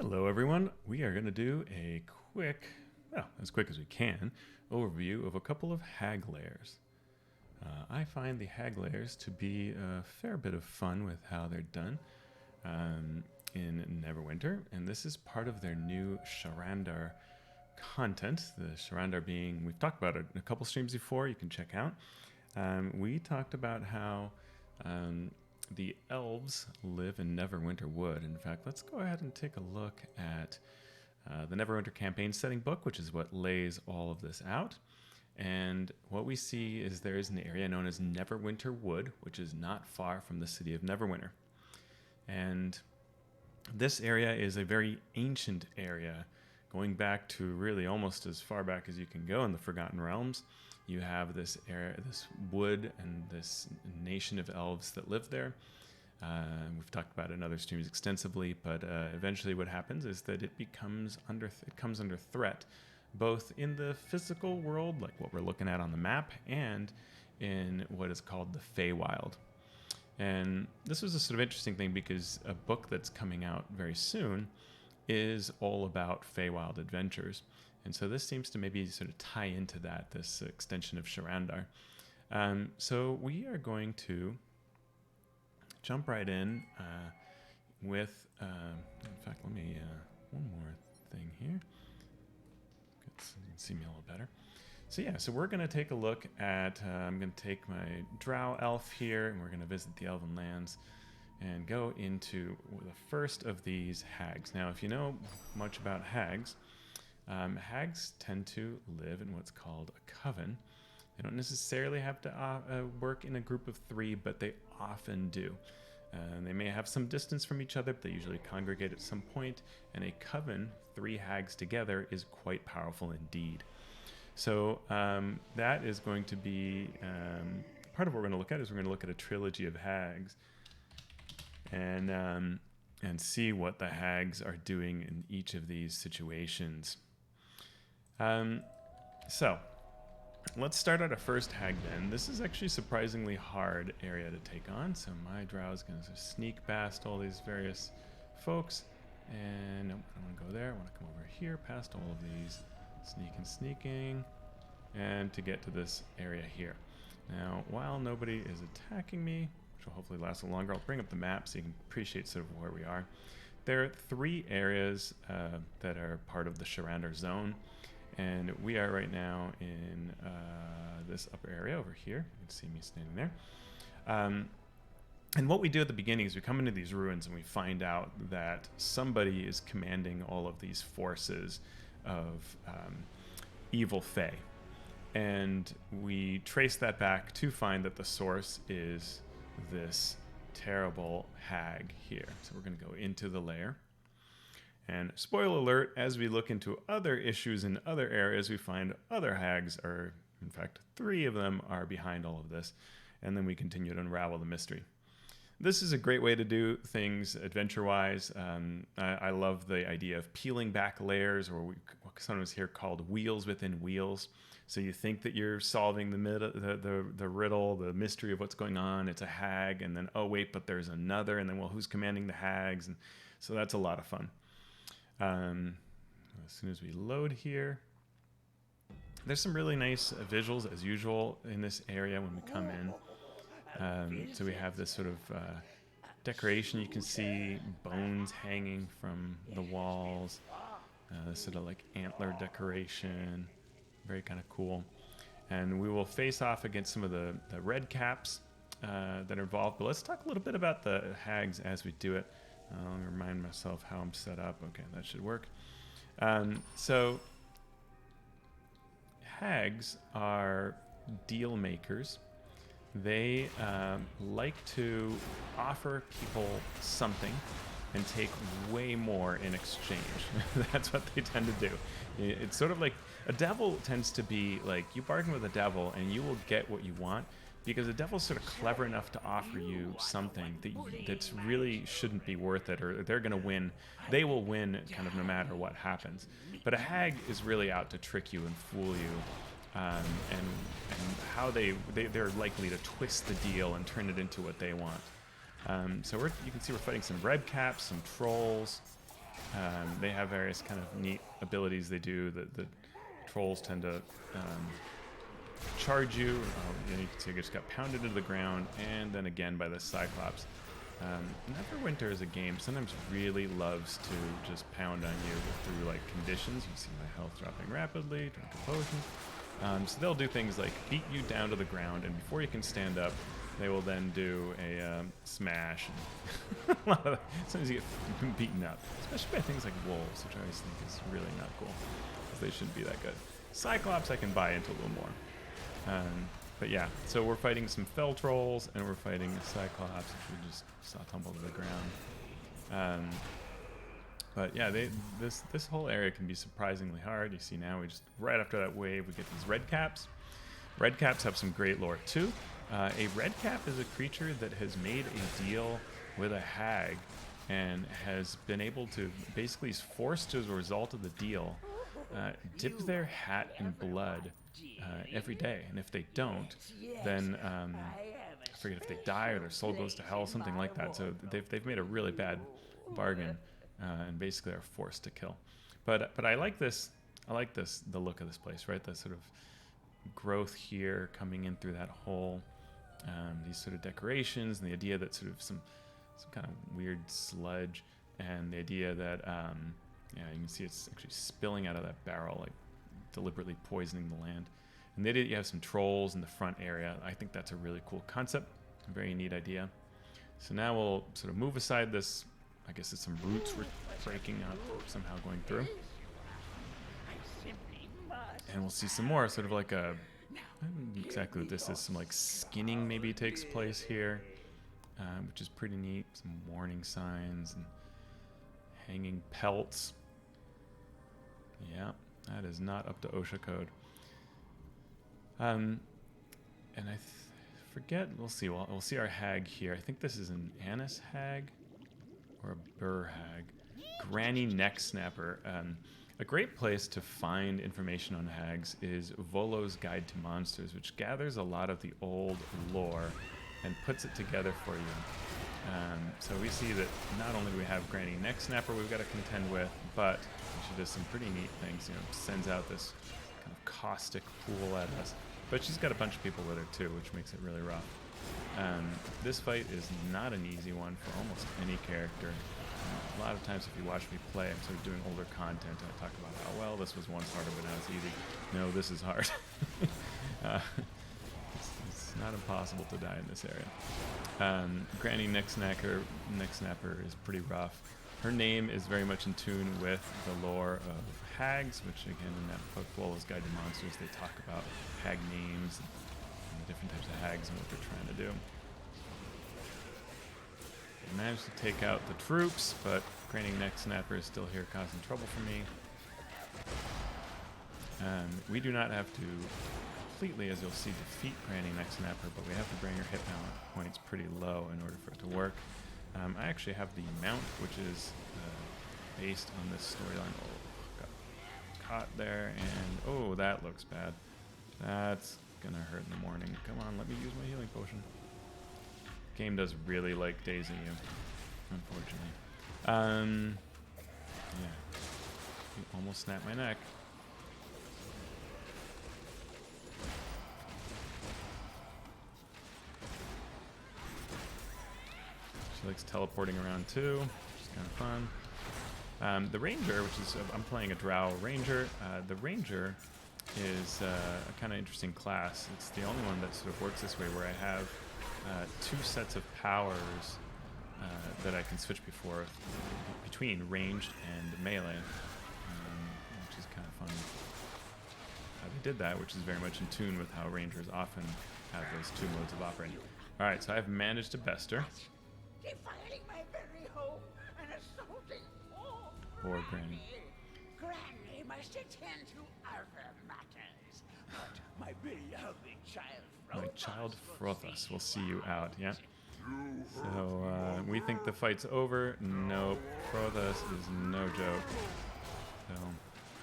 Hello everyone, we are going to do a quick, well, as quick as we can, overview of a couple of hag lairs. I find the hag lairs to be a fair bit of fun with how they're done in Neverwinter, and this is part of their new Sharandar content. The Sharandar being, we've talked about it in a couple streams before, you can check out. We talked about how the elves live in Neverwinter Wood. In fact, let's go ahead and take a look at the Neverwinter campaign setting book, which is what lays all of this out. And what we see is there is an area known as Neverwinter Wood, which is not far from the city of Neverwinter. And this area is a very ancient area, going back to really almost as far back as you can go in the Forgotten Realms. You have this area, this wood, and this nation of elves that live there. We've talked about it in other streams extensively, but eventually what happens is that it comes under threat, both in the physical world, like what we're looking at on the map, and in what is called the Feywild. And this was a sort of interesting thing because a book that's coming out very soon is all about Feywild adventures. And so this seems to maybe sort of tie into that, this extension of Sharandar. So we are going to jump right in with, in fact, let me, one more thing here. So you can see me a little better. So yeah, so we're going to take a look at, I'm going to take my drow elf here, and we're going to visit the Elven lands and go into the first of these hags. Now, if you know much about hags, hags tend to live in what's called a coven. They don't necessarily have to work in a group of three, but they often do. They may have some distance from each other, but they usually congregate at some point, and a coven, 3 hags together, is quite powerful indeed. So that is going to be part of what we're going to look at. Is we're going to look at a trilogy of hags and see what the hags are doing in each of these situations. So let's start at a first hag then. This is actually a surprisingly hard area to take on. So my drow is going to sneak past all these various folks. And nope, I don't want to go there. I want to come over here past all of these. Sneaking. And to get to this area here. Now, while nobody is attacking me, which will hopefully last a little longer, I'll bring up the map so you can appreciate sort of where we are. There are 3 areas that are part of the Sharandar zone. And we are right now in this upper area over here. You can see me standing there. And what we do at the beginning is we come into these ruins and we find out that somebody is commanding all of these forces of evil fae. And we trace that back to find that the source is this terrible hag here. So we're going to go into the lair. And spoiler alert, as we look into other issues in other areas, we find other hags are, in fact, 3 of them are behind all of this. And then we continue to unravel the mystery. This is a great way to do things adventure-wise. I love the idea of peeling back layers, or what sometimes here called wheels within wheels. So you think that you're solving the riddle, the mystery of what's going on. It's a hag, and then, oh, wait, but there's another. And then, well, who's commanding the hags? And so that's a lot of fun. As soon as we load here, there's some really nice visuals as usual in this area when we come in. So we have this sort of decoration. You can see bones hanging from the walls, this sort of like antler decoration, very kind of cool. And we will face off against some of the red caps that are involved. But let's talk a little bit about the hags as we do it. I'll remind myself how I'm set up. Okay, that should work. So hags are deal makers. They like to offer people something and take way more in exchange. That's what they tend to do. It's sort of like a devil tends to be like you bargain with a devil and you will get what you want. Because the devil's sort of clever enough to offer you something that's really shouldn't be worth it, or they're going to win. They will win kind of no matter what happens. But a hag is really out to trick you and fool you, and how they're likely to twist the deal and turn it into what they want. So you can see we're fighting some red caps, some trolls, They have various kind of neat abilities they do. The trolls tend to charge you. You can see I just got pounded into the ground, and then again by the Cyclops. Neverwinter is a game sometimes really loves to just pound on you through like conditions. You see my health dropping rapidly, drink a potion. So they'll do things like beat you down to the ground, and before you can stand up, they will then do a smash. Sometimes you get beaten up, especially by things like wolves, which I always think is really not cool, because they shouldn't be that good. Cyclops I can buy into a little more. But yeah, so we're fighting some fell trolls, and we're fighting a Cyclops, which we just saw tumble to the ground. But yeah, this whole area can be surprisingly hard. You see now, right after that wave, we get these red caps. Red caps have some great lore too. A red cap is a creature that has made a deal with a hag, and has been able to, basically is forced as a result of the deal, dip their hat in blood every day, and if they don't, then I forget if they die or their soul goes to hell, something like that. So they've made a really bad bargain, and basically are forced to kill. But I like this. The look of this place, right? The sort of growth here coming in through that hole. These sort of decorations, and the idea that sort of some kind of weird sludge, and the idea that yeah, you can see it's actually spilling out of that barrel, like deliberately poisoning the land. And the idea that you have some trolls in the front area, I think that's a really cool concept, a very neat idea. So now we'll sort of move aside this, I guess it's some roots we're breaking up, somehow going through. And we'll see some more, sort of like a, I don't know exactly what this is, some like skinning maybe takes place here, which is pretty neat. Some warning signs and hanging pelts. Yeah, that is not up to OSHA code. And I forget, we'll see. We'll see our hag here. I think this is an Annis hag or a Burr hag. Granny Neck Snapper. A great place to find information on hags is Volo's Guide to Monsters, which gathers a lot of the old lore and puts it together for you. So we see that not only do we have Granny Neck Snapper we've got to contend with, but she does some pretty neat things. You know, sends out this kind of caustic pool at us. But she's got a bunch of people with her too, which makes it really rough. This fight is not an easy one for almost any character. A lot of times if you watch me play, I'm sort of doing older content, and I talk about how, well, this was once harder, but now it's easy. No, this is hard. It's not impossible to die in this area. Granny Neck Snapper is pretty rough. Her name is very much in tune with the lore of hags, which again in that book, Volo's Guide to Monsters, they talk about hag names and the different types of hags and what they're trying to do. I managed to take out the troops, but Granny Neck Snapper is still here causing trouble for me. We do not have to completely, as you'll see, defeat Granny Neck Snapper, but we have to bring her hit points pretty low in order for it to work. I actually have the mount, which is based on this storyline. Oh, got caught there, and oh, that looks bad. That's gonna hurt in the morning. Come on, let me use my healing potion. Game does really like dazing you, unfortunately. Yeah, you almost snapped my neck. She likes teleporting around too, which is kind of fun. The Ranger, which is, I'm playing a Drow Ranger. The Ranger is a kind of interesting class. It's the only one that sort of works this way, where I have two sets of powers that I can switch between ranged and melee, which is kind of fun. They did that, which is very much in tune with how Rangers often have those two modes of operating. All right, so I've managed to best her. Defiling my very home and assaulting all. Poor Granny. Granny must attend to other matters. But my beloved child Frothos. My child Frothos will see you out, yeah? So, we think the fight's over. Nope. Frothos is no joke. So,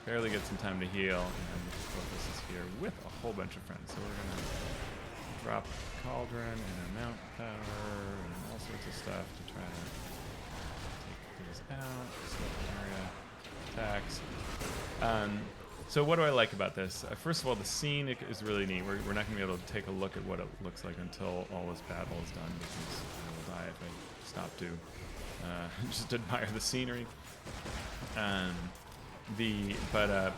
barely get some time to heal, and Frothos is here with a whole bunch of friends. So we're gonna drop Cauldron and a Mount Power and all sorts of stuff to try to take these out. Select an area. hags. So what do I like about this? First of all, the scene is really neat. We're not going to be able to take a look at what it looks like until all this battle is done, because I will die if I stop to just admire the scenery. But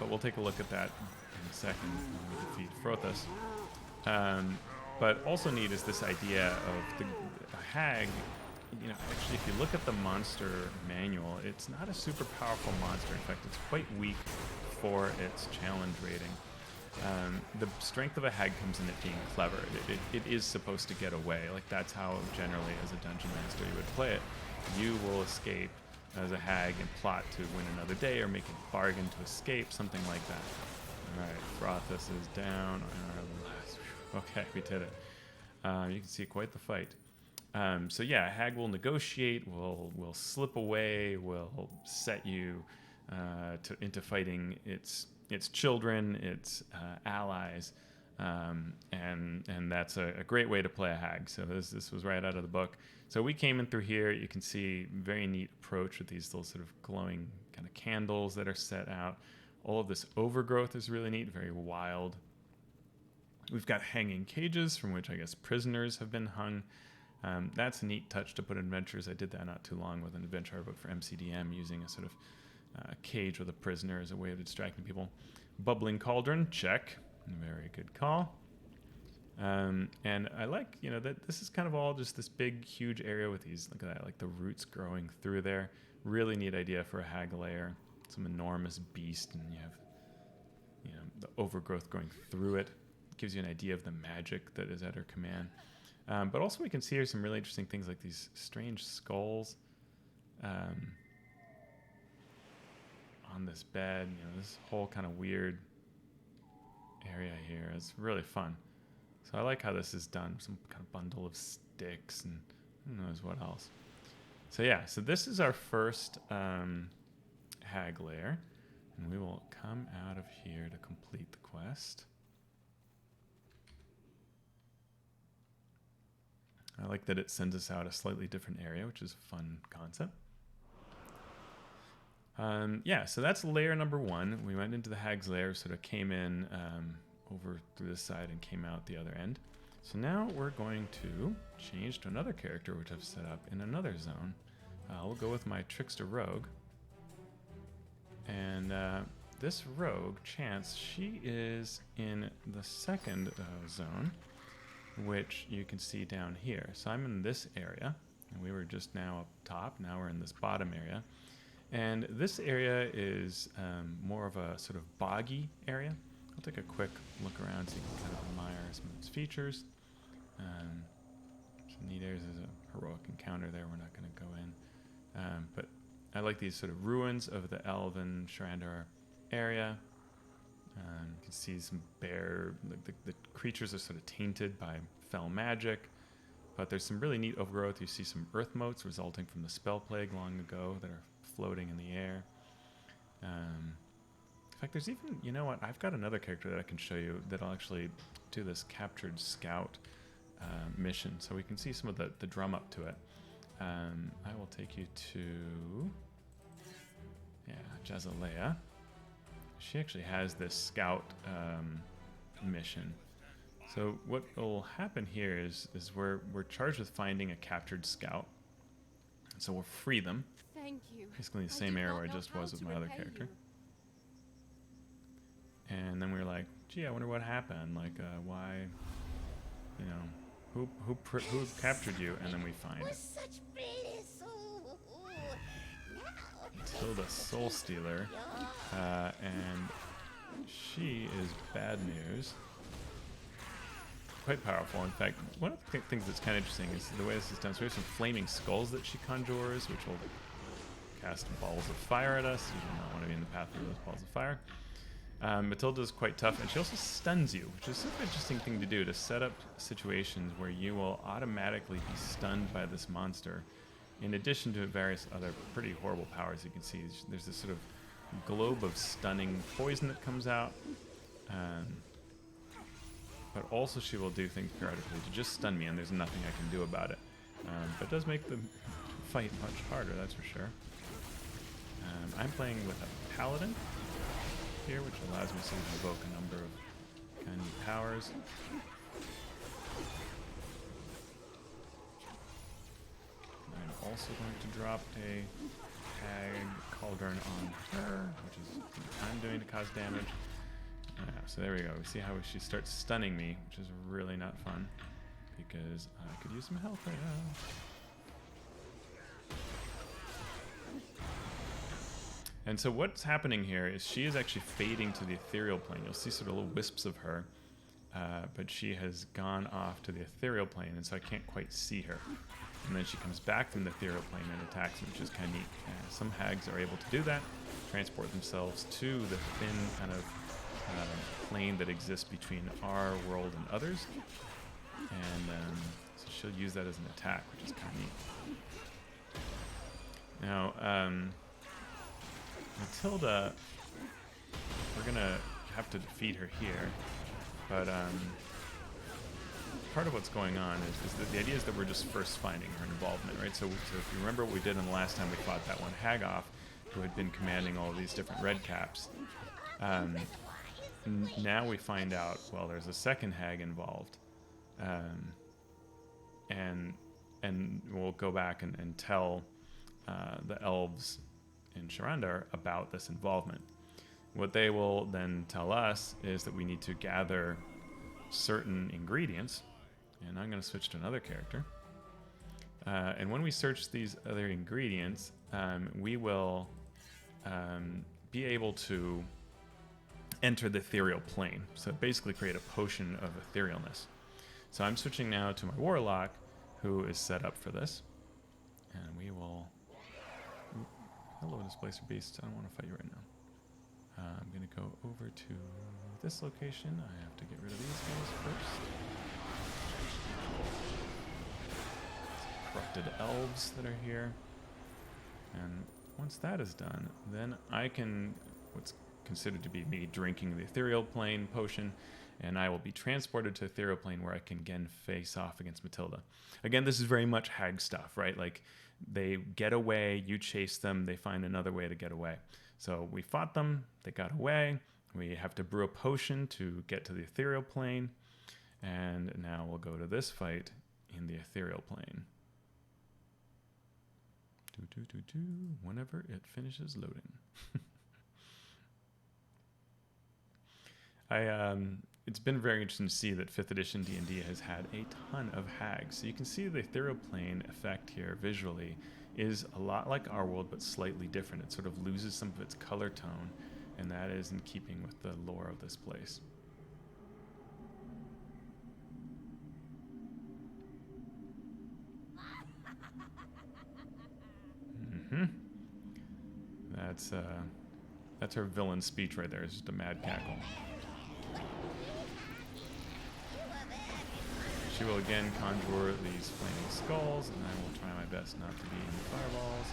we'll take a look at that in a second when we defeat Frothas. But also neat is this idea of the hag. You know, actually, if you look at the monster manual, it's not a super powerful monster. In fact, it's quite weak for its challenge rating. The strength of a hag comes in it being clever. It is supposed to get away. Like, that's how generally as a dungeon master you would play it. You will escape as a hag and plot to win another day or make a bargain to escape, something like that. All right, Frothas is down. Okay, we did it. You can see quite the fight. So yeah, hag will negotiate, will slip away, will set you into fighting its children, its allies, and that's a great way to play a hag. So this was right out of the book. So we came in through here. You can see very neat approach with these little sort of glowing kind of candles that are set out. All of this overgrowth is really neat, very wild. We've got hanging cages from which I guess prisoners have been hung. That's a neat touch to put in adventures. I did that not too long with an adventure I wrote for MCDM, using a sort of cage with a prisoner as a way of distracting people. Bubbling cauldron, check. Very good call. And I like, that this is kind of all just this big, huge area with these, look at that, like the roots growing through there. Really neat idea for a hag lair. Some enormous beast, and you have, the overgrowth going through it. Gives you an idea of the magic that is at her command. But also we can see here some really interesting things like these strange skulls on this bed. This whole kind of weird area here is really fun. So I like how this is done. Some kind of bundle of sticks and who knows what else. So yeah, so this is our first hag lair. And we will come out of here to complete the quest. I like that it sends us out a slightly different area, which is a fun concept. Yeah, so that's layer number 1. We went into the hag's lair, sort of came in over through this side and came out the other end. So now we're going to change to another character, which I've set up in another zone. We'll go with my trickster rogue. And this rogue, Chance, she is in the second zone, which you can see down here. So I'm in this area, and we were just now up top. Now we're in this bottom area. And this area is more of a sort of boggy area. I'll take a quick look around so you can kind of admire some of its features. Some neat areas. There's a heroic encounter there. We're not going to go in. But I like these sort of ruins of the elven Sharandar area. You can see some bare, the creatures are sort of tainted by fell magic, but there's some really neat overgrowth. You see some earth motes resulting from the spell plague long ago that are floating in the air. In fact, there's even, I've got another character that I can show you that'll actually do this captured scout mission, so we can see some of the drum up to it. I will take you to, Jazalea. She actually has this scout mission. So what will happen here is we're charged with finding a captured scout. So we'll free them. Thank you. Basically the same area where I just was with my other character. And then we were like, gee, I wonder what happened. Like, why, who captured you? And then we find it. Tilda Soul Stealer, and she is bad news. Quite powerful. In fact, one of the things that's kind of interesting is the way this is done. So we have some flaming skulls that she conjures, which will cast balls of fire at us. You do not want to be in the path of those balls of fire. Matilda is quite tough, and she also stuns you, which is such an interesting thing to do, to set up situations where you will automatically be stunned by this monster. In addition to various other pretty horrible powers, you can see there's this sort of globe of stunning poison that comes out. But also she will do things periodically to just stun me, and there's nothing I can do about it. But it does make the fight much harder, that's for sure. I'm playing with a paladin here, which allows me to invoke a number of kind of powers. I'm also going to drop a Hag Cauldron on her, which is what I'm doing to cause damage. So there we go. We see how she starts stunning me, which is really not fun because I could use some help right now. And so what's happening here is she is actually fading to the ethereal plane. You'll see sort of little wisps of her, but she has gone off to the ethereal plane, and so I can't quite see her. And then she comes back from the ethereal plane and attacks me, which is kind of neat. Some hags are able to do that, transport themselves to the thin kind of plane that exists between our world and others. And so she'll use that as an attack, which is kind of neat. Now, Matilda, we're going to have to defeat her here, but part of what's going on is that the idea is that we're just first finding her involvement, right? So if you remember what we did in the last time we fought that one hag off, who had been commanding all of these different red caps, now we find out, well, there's a second hag involved, and we'll go back and tell the elves in Sharandar about this involvement. What they will then tell us is that we need to gather certain ingredients, and I'm going to switch to another character. And when we search these other ingredients, we will be able to enter the ethereal plane. So basically create a potion of etherealness. So I'm switching now to my warlock, who is set up for this. And we will... Hello, Displacer Beast. I don't want to fight you right now. I'm going to go over to this location. I have to get rid of these guys first. Some corrupted elves that are here. And once that is done, then I can... what's considered to be me drinking the ethereal plane potion, and I will be transported to ethereal plane where I can again face off against Matilda. Again, this is very much hag stuff, right? Like, they get away, you chase them, they find another way to get away. So we fought them, they got away, we have to brew a potion to get to the ethereal plane, and now we'll go to this fight in the ethereal plane. Whenever it finishes loading. It's been very interesting to see that 5th edition D&D has had a ton of hags. So you can see the ethereal plane effect here visually is a lot like our world, but slightly different. It sort of loses some of its color tone, and that is in keeping with the lore of this place. That's her villain speech right there. It's just a mad cackle. She will again conjure these flaming skulls, and I will try my best not to be in the fireballs.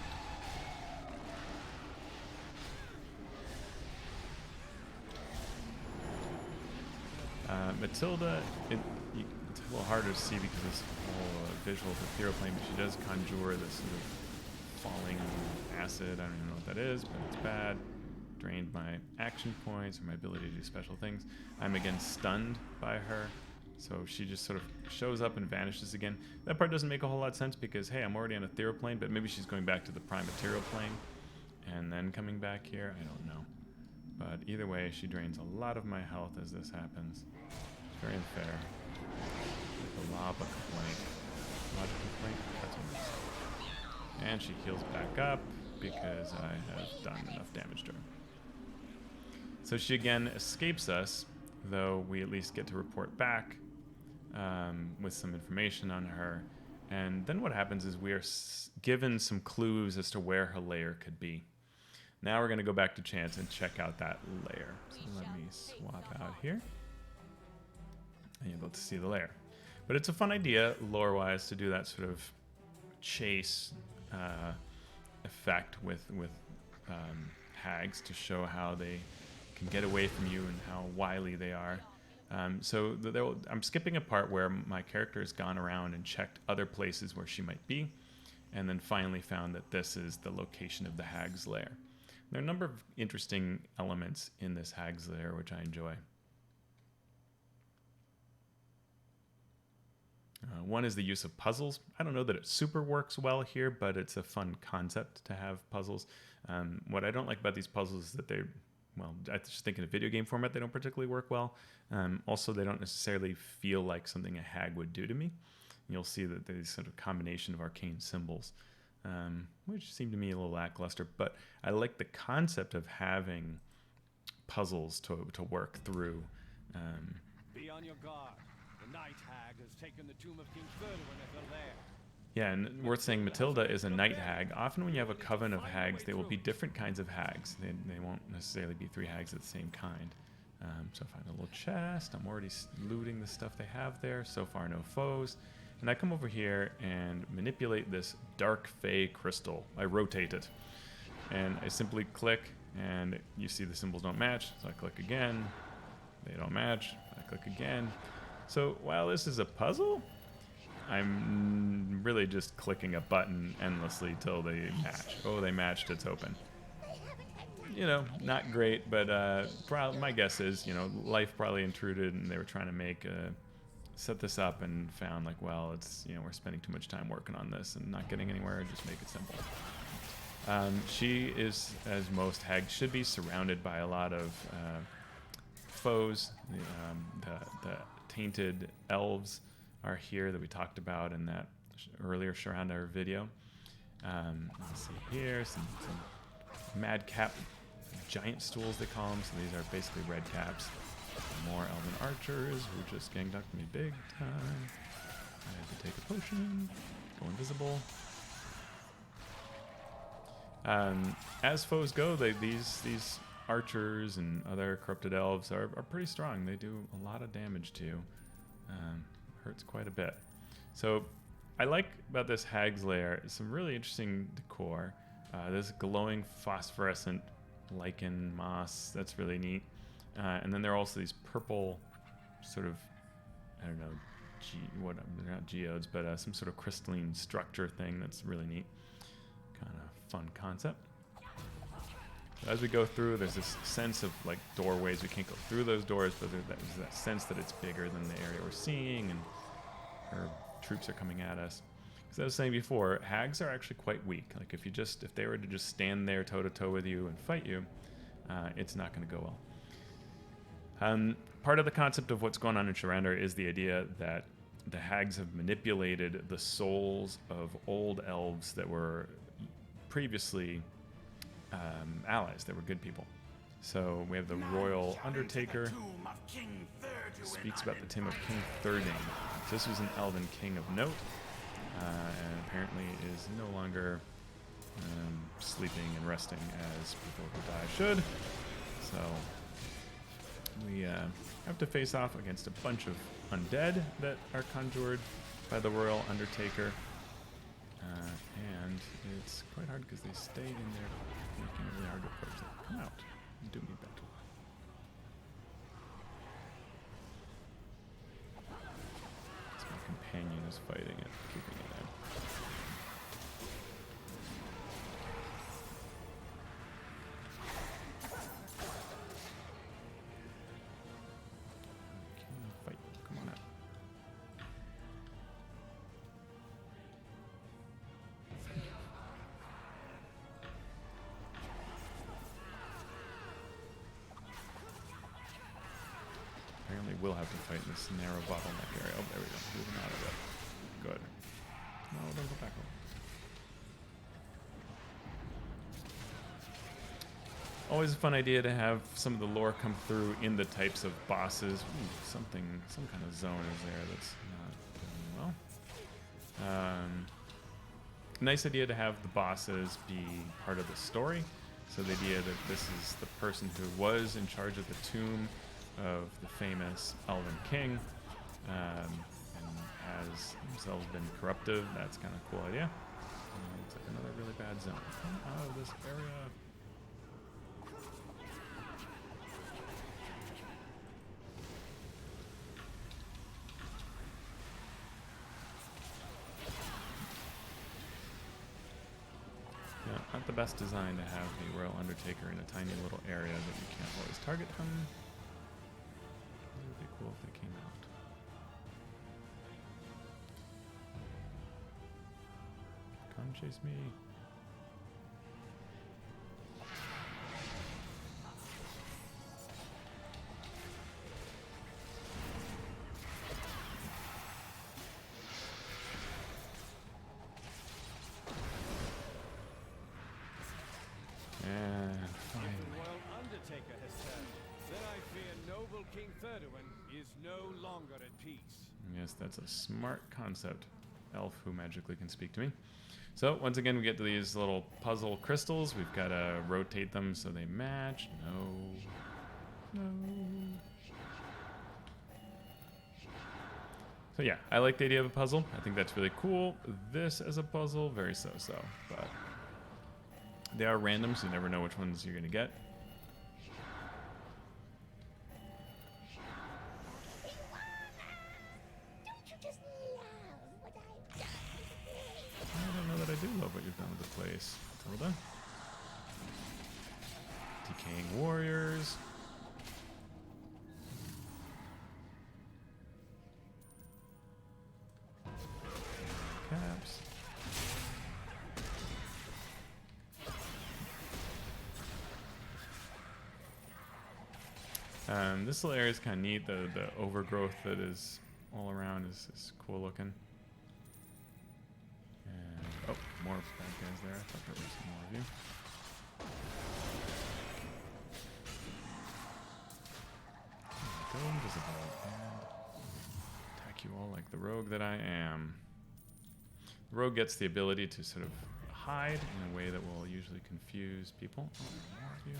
Matilda, it's a little harder to see because this whole visual of the ethereal plane, but she does conjure this sort of falling acid. I don't even know what that is, but it's bad. Drained my action points or my ability to do special things. I'm again stunned by her. So she just sort of shows up and vanishes again. That part doesn't make a whole lot of sense because, hey, I'm already on a ethereal plane, but maybe she's going back to the prime material plane and then coming back here. I don't know. But either way, she drains a lot of my health as this happens. It's very unfair. Like a lava complaint. Logic complaint? That's what it is. And she heals back up because I have done enough damage to her. So she again escapes us, though we at least get to report back with some information on her. And then what happens is we are given some clues as to where her lair could be. Now we're going to go back to Chance and check out that lair. So let me swap out here. And you'll be able to see the lair. But it's a fun idea, lore-wise, to do that sort of chase effect with hags to show how they can get away from you and how wily they are. So I'm skipping a part where my character has gone around and checked other places where she might be, and then finally found that this is the location of the hag's lair. There are a number of interesting elements in this Hags lair, which I enjoy. One is the use of puzzles. I don't know that it super works well here, but it's a fun concept to have puzzles. What I don't like about these puzzles is that they're, well, I just think in a video game format they don't particularly work well. Also, they don't necessarily feel like something a hag would do to me. You'll see that there's sort of combination of arcane symbols, which seem to me a little lackluster. But I like the concept of having puzzles to work through. Be on your guard. The night hag has taken the tomb of King Volo as her lair. Yeah, and worth saying, Matilda is a night hag. Often when you have a coven of hags, they will be different kinds of hags. They won't necessarily be 3 hags of the same kind. So I find a little chest. I'm already looting the stuff they have there. So far, no foes. And I come over here and manipulate this Dark Fae crystal. I rotate it. And I simply click, and you see the symbols don't match. So I click again. They don't match. I click again. So while this is a puzzle, I'm really just clicking a button endlessly till they match. Oh, they matched. It's open. You know, not great, but my guess is, you know, life probably intruded, and they were trying to set this up and found like, well, it's, you know, we're spending too much time working on this and not getting anywhere. Just make it simple. She is, as most hags should be, surrounded by a lot of foes. The tainted elves are here that we talked about in that earlier Sharandar video. Let's see here, some madcap giant stools, they call them. So these are basically red caps. More elven archers who just ganged up me big time. I had to take a potion, go invisible. As foes go, these archers and other corrupted elves are pretty strong. They do a lot of damage too. Hurts quite a bit. So I like about this Hag's lair is some really interesting decor. This glowing phosphorescent lichen moss, that's really neat. And then there are also these purple sort of, I don't know, they're not geodes, but some sort of crystalline structure thing that's really neat. Kind of fun concept. So as we go through, there's this sense of like doorways. We can't go through those doors, but there's that sense that it's bigger than the area we're seeing, and our troops are coming at us. As I was saying before, hags are actually quite weak. Like if they were to just stand there toe to toe with you and fight you, it's not going to go well. Part of the concept of what's going on in Sharandar is the idea that the hags have manipulated the souls of old elves that were previously allies. They were good people. So we have the Royal Undertaker. Speaks about the tomb of King Thirding. So this was an elven king of note, and apparently is no longer sleeping and resting as people who die should. So we have to face off against a bunch of undead that are conjured by the Royal Undertaker. And it's quite hard because they stay in there, making it really hard to approach them. Come out. Do me better. So my companion is fighting it, keeping it in. Fight. Come on out. Apparently we'll have to fight in this narrow bottleneck area. Oh, there we go. Moving out of it. Good. No, don't go back. Always a fun idea to have some of the lore come through in the types of bosses. Ooh, some kind of zone is there that's not doing well. Nice idea to have the bosses be part of the story. So the idea that this is the person who was in charge of the tomb of the famous Elven King, and has themselves been corruptive. That's kind of a cool idea. Looks like another really bad zone. Come out of this area. Yeah, not the best design to have the Royal Undertaker in a tiny little area that you can't always target from. It would be cool if they came out. Come chase me. And finally. The Royal Undertaker has turned. Then I fear noble King Ferdinand is no longer at peace. Yes, that's a smart concept. Elf who magically can speak to me. So once again, we get to these little puzzle crystals. We've got to rotate them so they match. No. So yeah, I like the idea of a puzzle. I think that's really cool. This as a puzzle, very so-so. But they are random, so you never know which ones you're going to get. I don't know that I do love what you've done with the place, Tilda. Decaying warriors. Caps. This little area is kind of neat. The overgrowth that is all around is cool looking. And, oh, more bad guys there. I thought there were some more of you. Go invisible and attack you all like the rogue that I am. The rogue gets the ability to sort of hide in a way that will usually confuse people. Oh, there are more of you.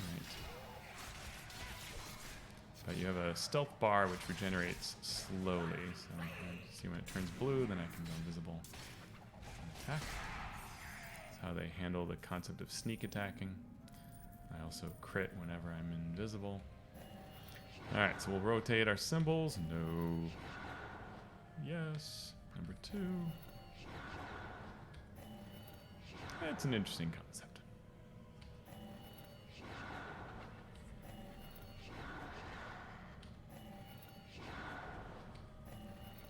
Alright. But you have a stealth bar which regenerates slowly. So you see when it turns blue, then I can go invisible and attack. That's how they handle the concept of sneak attacking. I also crit whenever I'm invisible. Alright, so we'll rotate our symbols. No. Yes. Number 2. It's an interesting concept.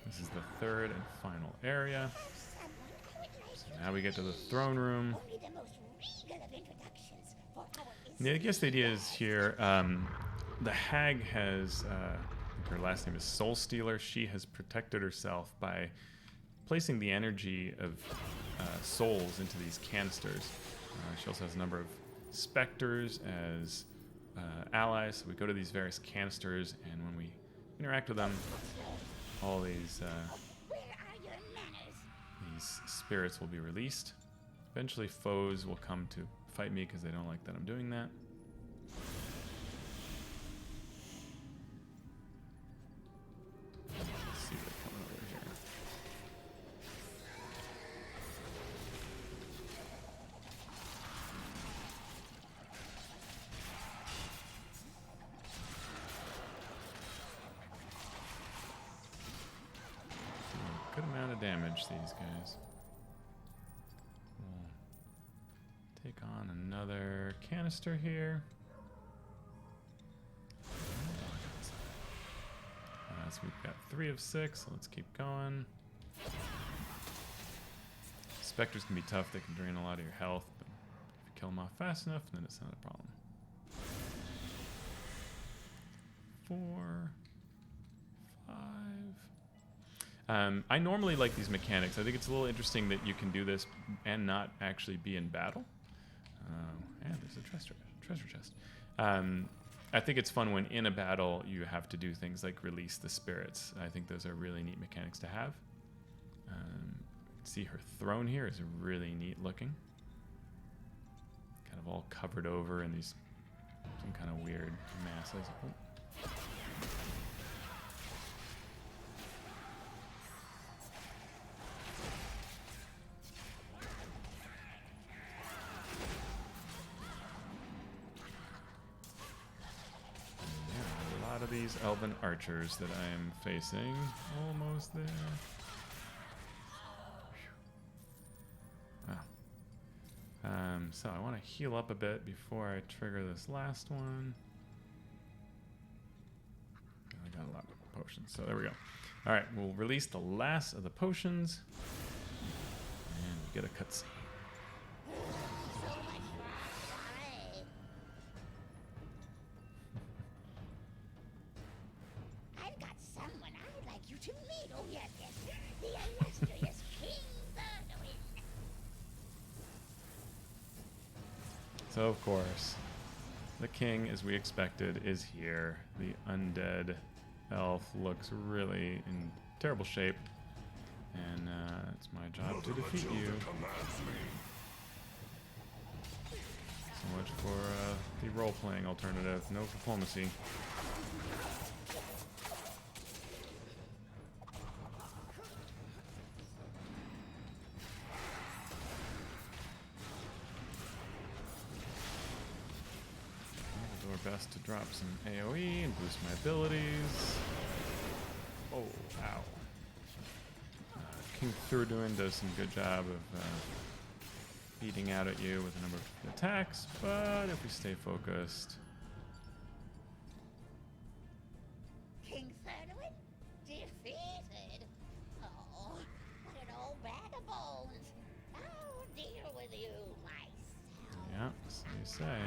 This is the third and final area. So now we get to the throne room. Yeah, I guess the idea is here, the hag has, her last name is Soul Stealer. She has protected herself by placing the energy of souls into these canisters. She also has a number of specters as allies. So we go to these various canisters, and when we interact with them, all these spirits will be released. Eventually foes will come to fight me because they don't like that I'm doing that. Let's see what's coming over here. Good amount of damage, these guys. We'll take on another canister here. So we've got 3 of 6, so let's keep going. Specters can be tough, they can drain a lot of your health, but if you kill them off fast enough, then it's not a problem. 4, 5. I normally like these mechanics. I think it's a little interesting that you can do this and not actually be in battle. And there's a treasure chest. I think it's fun when in a battle you have to do things like release the spirits. I think those are really neat mechanics to have. See her throne here is really neat looking. Kind of all covered over in these some kind of weird masses. Oh. These elven archers that I am facing. Almost there. Ah. So I want to heal up a bit before I trigger this last one. I got a lot of potions, so there we go. All right, we'll release the last of the potions, and we get a cutscene. I've got someone I would like you to meet. Oh yes, yes, the illustrious King Bernwyn. So of course, the king, as we expected, is here. The undead elf looks really in terrible shape, and it's my job to defeat you. So much for the role-playing alternative. No diplomacy. I'll do our best to drop some AoE and boost my abilities. Oh, ow. King Thurduin does some good job of beating out at you with a number of attacks, but if we stay focused... King Bernwyn defeated. Oh, what an old bag of bones. I'll deal with you myself. Yeah, so you say.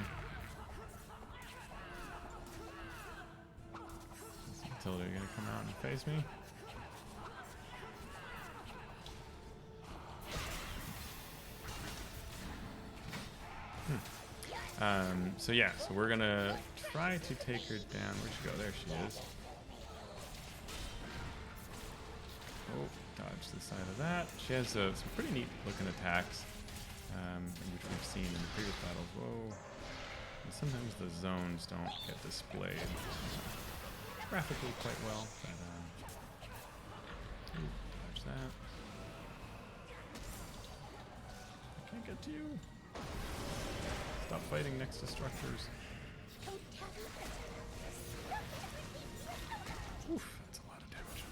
Is Matilda gonna come out and face me? So yeah, so we're gonna try to take her down. Where'd she go? There she is. Oh, dodge the side of that. She has some pretty neat looking attacks, which we've seen in the previous battles. Whoa. And sometimes the zones don't get displayed graphically quite well, but ooh, dodge that. I can't get to you. Stop fighting next to structures. Oof, that's a lot of damage.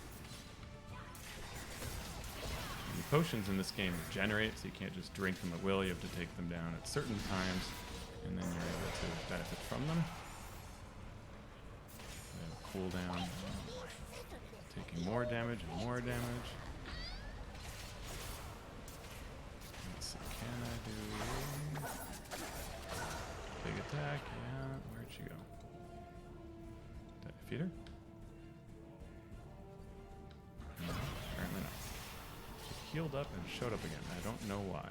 And the potions in this game regenerate, so you can't just drink them at will. You have to take them down at certain times, and then you're able to benefit from them. They have a cooldown. Taking more damage and more damage. Let's see, can I do... Big attack, yeah. Where'd she go? Did I defeat her? No, apparently not. She healed up and showed up again. I don't know why.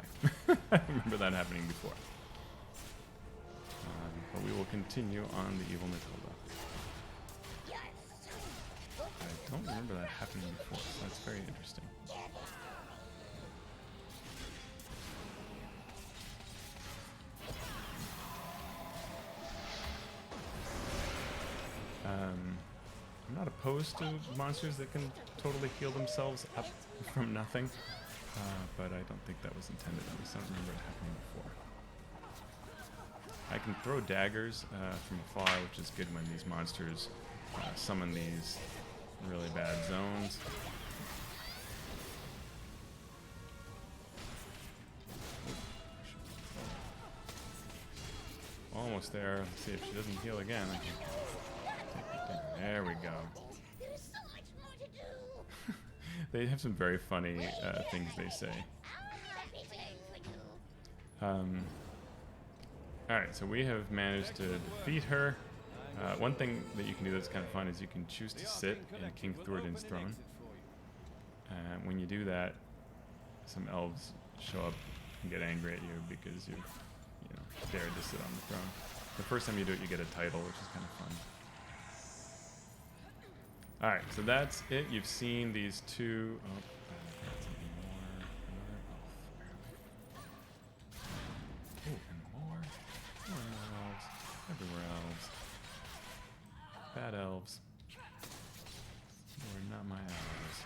I remember that happening before. But we will continue on the evil Matilda. I don't remember that happening before, so that's very interesting. I'm not opposed to monsters that can totally heal themselves up from nothing, but I don't think that was intended. At least I don't remember it happening before. I can throw daggers from afar, which is good when these monsters summon these really bad zones. Almost there. Let's see if she doesn't heal again. I can take it down. There we go. There's so much more to do. They have some very funny things they say. Alright, so we have managed to defeat her. One thing that you can do that's kind of fun is you can choose to sit in King Thurduin's throne. When you do that, some elves show up and get angry at you because you dared to sit on the throne. The first time you do it, you get a title, which is kind of fun. Alright, so that's it. You've seen these two... Oh, got something more. Another elf. Oh, and more. More elves. Everywhere elves. Bad elves. You are not my allies.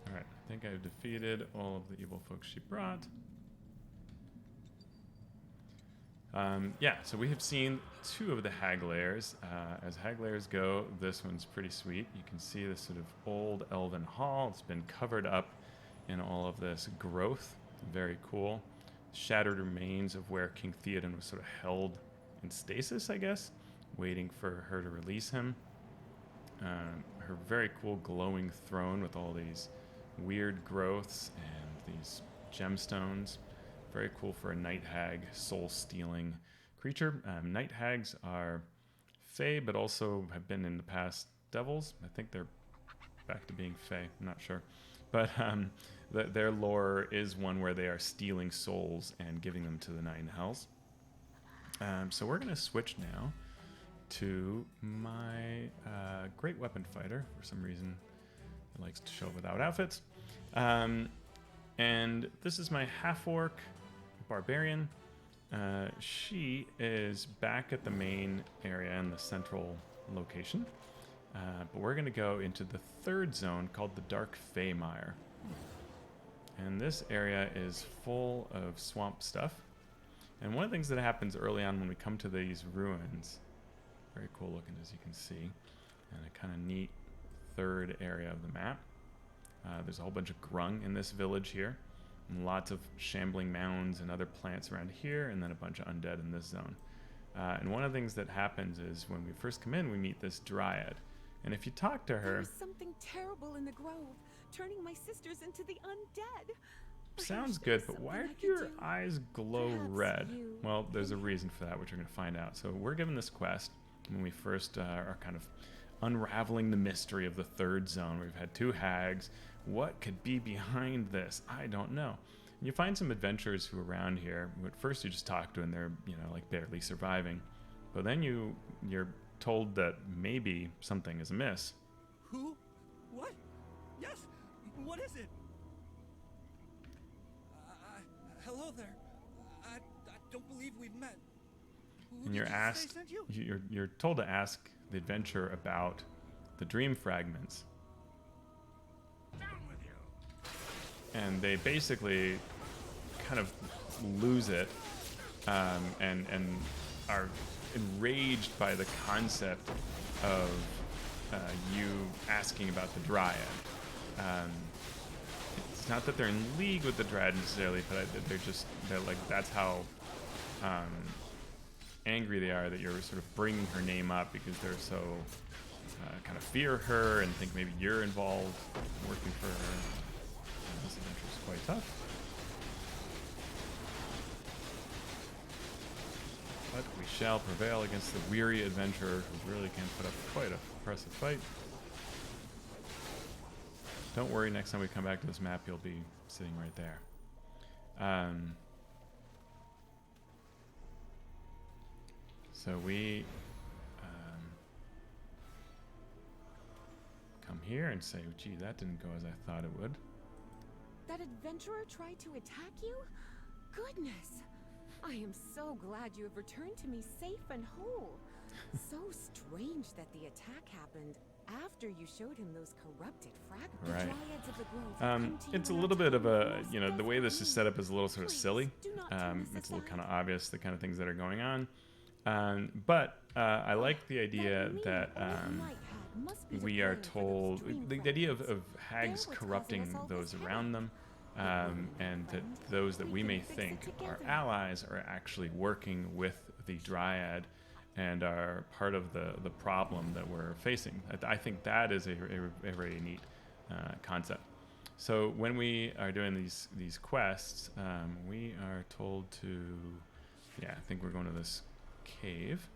Alright, I think I've defeated all of the evil folks she brought. Yeah, so we have seen two of the hag lairs. As hag lairs go, this one's pretty sweet. You can see this sort of old elven hall. It's been covered up in all of this growth. Very cool. Shattered remains of where King Theoden was sort of held in stasis, I guess, waiting for her to release him. Her very cool glowing throne with all these weird growths and these gemstones. Very cool for a night hag, soul-stealing creature. Night hags are fae, but also have been in the past devils. I think they're back to being fae. I'm not sure. But their lore is one where they are stealing souls and giving them to the Nine Hells. So we're going to switch now to my great weapon fighter. For some reason, he likes to show up without outfits. And this is my half-orc barbarian. She is back at the main area in the central location. But we're going to go into the third zone called the Dark Faemiere. And this area is full of swamp stuff. And one of the things that happens early on when we come to these ruins, very cool looking as you can see, and a kind of neat third area of the map. There's a whole bunch of grung in this village here, and lots of shambling mounds and other plants around here, and then a bunch of undead in this zone. And one of the things that happens is when we first come in, we meet this dryad. And if you talk to her... There was something terrible in the grove, turning my sisters into the undead. Sounds good, but why do your eyes glow red? Well, there's a reason for that, which you're going to find out. So we're given this quest when we first are kind of unraveling the mystery of the third zone. We've had 2 hags. What could be behind this? I don't know. And you find some adventurers who are around here. Who at first you just talk to, and they're like barely surviving. But then you're told that maybe something is amiss. Who? What? Yes. What is it? Hello there. I don't believe we've met. Who And you're did you say asked. sent you? You're told to ask the adventurer about the Dream Fragments. Down with you. And they basically kind of lose it and are enraged by the concept of you asking about the dryad. It's not that they're in league with the dryad necessarily, but they're like, that's how angry they are that you're sort of bringing her name up, because they're so kind of fear her and think maybe you're involved working for her. This adventure is quite tough. But we shall prevail against the weary adventurer who really can put up quite a impressive fight. Don't worry, next time we come back to this map, you'll be sitting right there. So we come here and say, oh, gee, that didn't go as I thought it would. That adventurer tried to attack you? Goodness! I am so glad you have returned to me safe and whole. So strange that the attack happened after you showed him those corrupted fragments. Right. The dryads of the grove come to It's a you little and bit are of a, telling you the way this is set up is a little sort of Please, silly. do not turn us It's a little aside. kind of obvious, the kind of things that are going on. But I like the idea that we are told, the idea of hags corrupting those around them, and that those that we may think are allies are actually working with the dryad and are part of the problem that we're facing. I think that is a very neat concept. So when we are doing these quests, we are told to, I think we're going to this cave.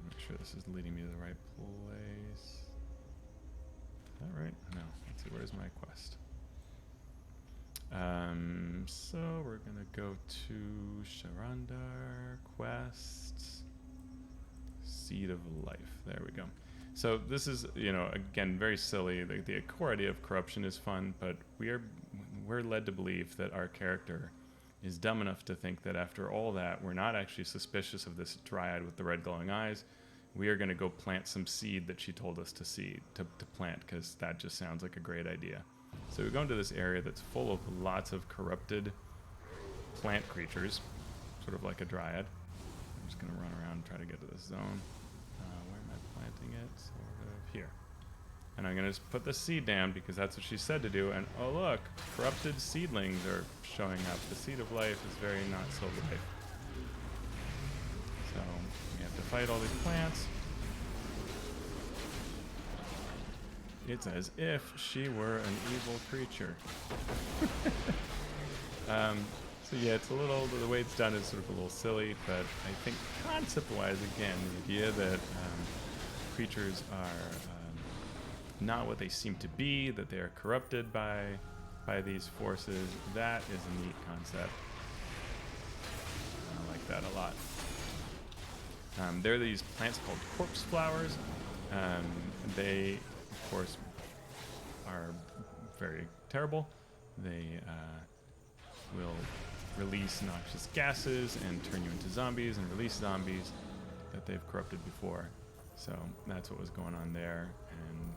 Make sure this is leading me to the right place. Is that right? No. Let's see, where's my quest? So we're gonna go to Sharandar quests, Seed of Life. There we go. So this is, again, very silly. The core idea of corruption is fun, but we're led to believe that our character is dumb enough to think that after all that, we're not actually suspicious of this dryad with the red glowing eyes. We are going to go plant some seed that she told us to plant, because that just sounds like a great idea. So we go into this area that's full of lots of corrupted plant creatures, sort of like a dryad. I'm just going to run around and try to get to this zone. Where are my plant planting it sort of here. And I'm going to just put the seed down because that's what she said to do. And oh look, corrupted seedlings are showing up. The seed of life is very not so life. So we have to fight all these plants. It's as if she were an evil creature. So yeah, it's a little, the way it's done is sort of a little silly, but I think concept-wise, again, the idea that creatures are not what they seem to be, that they are corrupted by these forces, that is a neat concept. I like that a lot. There are these plants called corpse flowers. They, of course, are very terrible. They will release noxious gases and turn you into zombies and release zombies that they've corrupted before. So that's what was going on there. And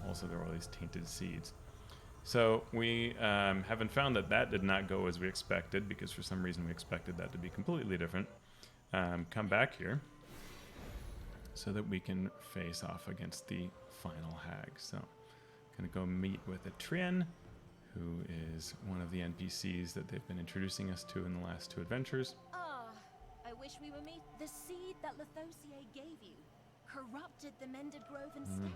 also there were all these tainted seeds. So we haven't found that did not go as we expected, because for some reason we expected that to be completely different. Come back here so that we can face off against the final hag. So gonna go meet with a Trin, who is one of the NPCs that they've been introducing us to in the last 2 adventures. I wish we were me. The seed that Lithosier gave you corrupted the mended grove instead.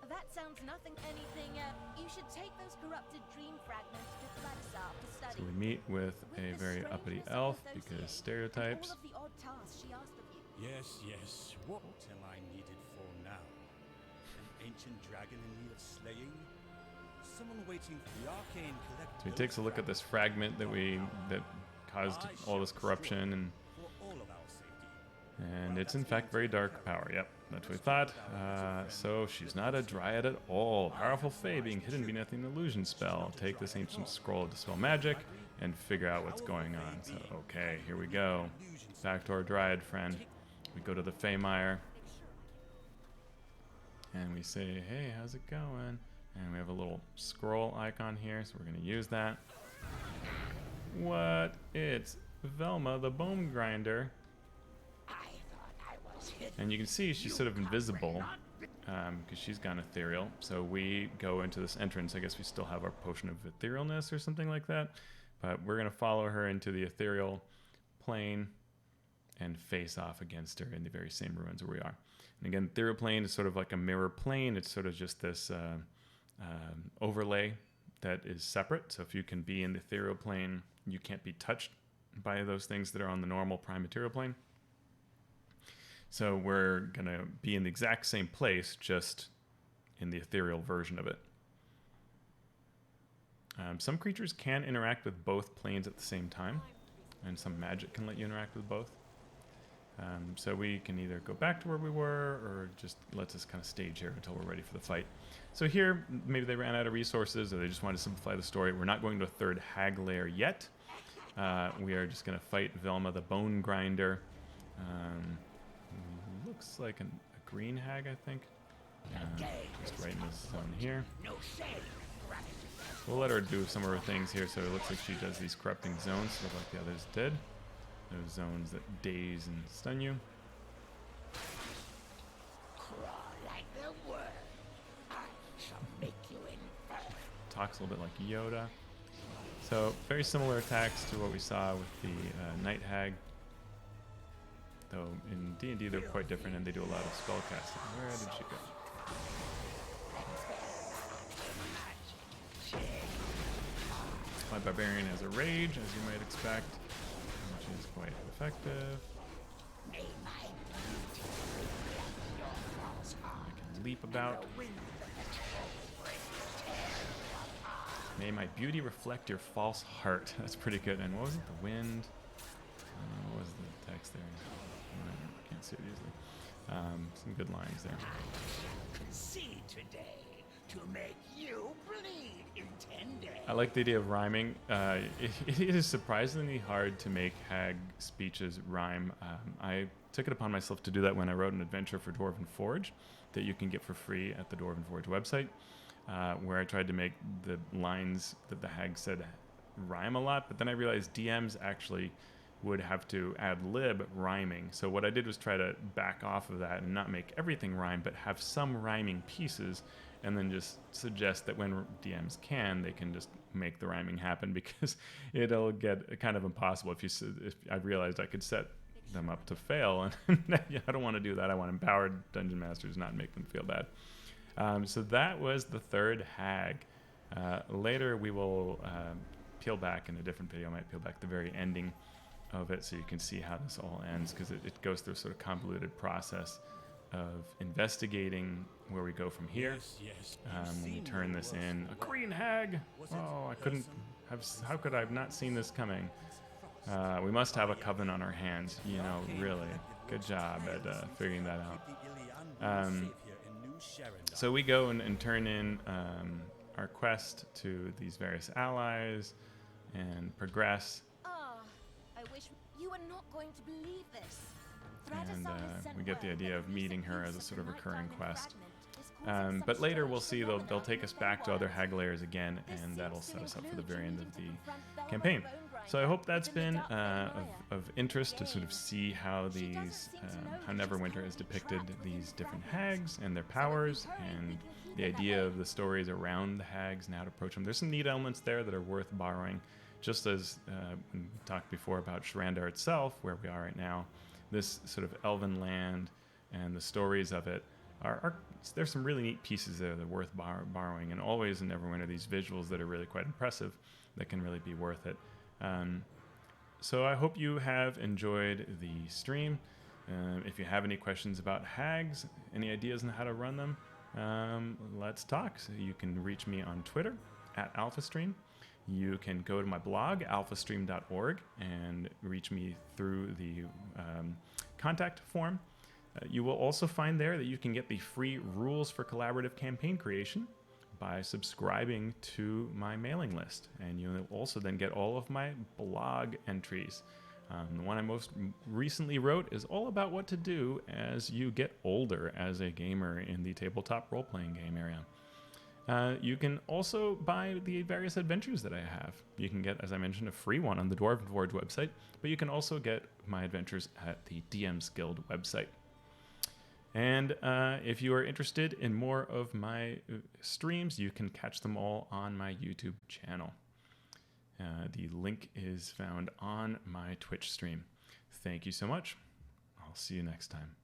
That sounds nothing anything. You should take those corrupted dream fragments to Flaxar for study. So we meet with a very uppity elf, because stereotypes. All of the odd tasks she asked of you. Yes. What am I needed for now? An ancient dragon in need of slaying? Someone waiting for the arcane collector. So he takes a look at this fragment that caused all this corruption, and it's in fact very dark power. Yep, that's what we thought. So she's not a dryad at all. Powerful fae being hidden beneath an illusion spell. Take this ancient scroll to dispel magic and figure out what's going on. So okay, here we go. Back to our dryad friend. We go to the Faemiere and we say, hey, how's it going? And we have a little scroll icon here, so we're going to use that. What? It's Velma, the bone grinder. And you can see she's sort of invisible because she's gone ethereal. So we go into this entrance. I guess we still have our potion of etherealness or something like that. But we're going to follow her into the ethereal plane and face off against her in the very same ruins where we are. And again, ethereal plane is sort of like a mirror plane. It's sort of just this overlay that is separate. So if you can be in the ethereal plane, you can't be touched by those things that are on the normal prime material plane. So we're going to be in the exact same place, just in the ethereal version of it. Some creatures can interact with both planes at the same time, and some magic can let you interact with both. So we can either go back to where we were, or just lets us kind of stage here until we're ready for the fight. So here, maybe they ran out of resources, or they just wanted to simplify the story. We're not going to a 3rd hag lair yet. We are just going to fight Velma, the bone grinder. Looks like a green hag, I think. Just right in this zone here. We'll let her do some of her things here, so it looks like she does these corrupting zones, sort of like the others did. Those zones that daze and stun you. Talks a little bit like Yoda. So very similar attacks to what we saw with the Night Hag. Though in D&D they're quite different, and they do a lot of spell casting. Where did she go? My barbarian has a rage, as you might expect, which is quite effective. I can leap about. May my beauty reflect your false heart. That's pretty good. And what was it? The wind? What was the text there? I can't see it easily. Some good lines there. See today to make you bleed intended. I like the idea of rhyming. It is surprisingly hard to make hag speeches rhyme. I took it upon myself to do that when I wrote an adventure for Dwarven Forge that you can get for free at the Dwarven Forge website, where I tried to make the lines that the hag said rhyme a lot, but then I realized DMs actually would have to ad-lib rhyming. So what I did was try to back off of that and not make everything rhyme, but have some rhyming pieces, and then just suggest that when DMs can, they can just make the rhyming happen, because it'll get kind of impossible if I realized I could set them up to fail, and I don't want to do that. I want empowered dungeon masters, not make them feel bad. So that was the third hag. Later we will peel back in a different video. I might peel back the very ending of it so you can see how this all ends, because it goes through a sort of convoluted process of investigating where we go from here. When we turn this in, a green hag. Oh, I couldn't have. How could I have not seen this coming? We must have a coven on our hands. You know, really. Good job at figuring that out. So we go and turn in our quest to these various allies and progress. I wish you were not going to believe this. And we get the idea of meeting her as a sort of recurring quest. But later we'll see they'll take us back to other hag lairs again, and that'll set us up for the very end of the campaign. So I hope that's been of interest to sort of see how how Neverwinter has depicted these different hags and their powers, and the idea of the stories around the hags and how to approach them. There's some neat elements there that are worth borrowing, just as we talked before about Sharandar itself, where we are right now. This sort of elven land and the stories of it there's some really neat pieces there that are worth borrowing, and always in Neverwinter these visuals that are really quite impressive that can really be worth it. So I hope you have enjoyed the stream. If you have any questions about hags, any ideas on how to run them, let's talk. So you can reach me on Twitter at Alphastream. You can go to my blog, alphastream.org, and reach me through the contact form. You will also find there that you can get the free rules for collaborative campaign creation by subscribing to my mailing list. And you'll also then get all of my blog entries. The one I most recently wrote is all about what to do as you get older as a gamer in the tabletop role-playing game area. You can also buy the various adventures that I have. You can get, as I mentioned, a free one on the Dwarven Forge website, but you can also get my adventures at the DM's Guild website. And if you are interested in more of my streams, you can catch them all on my YouTube channel. The link is found on my Twitch stream. Thank you so much. I'll see you next time.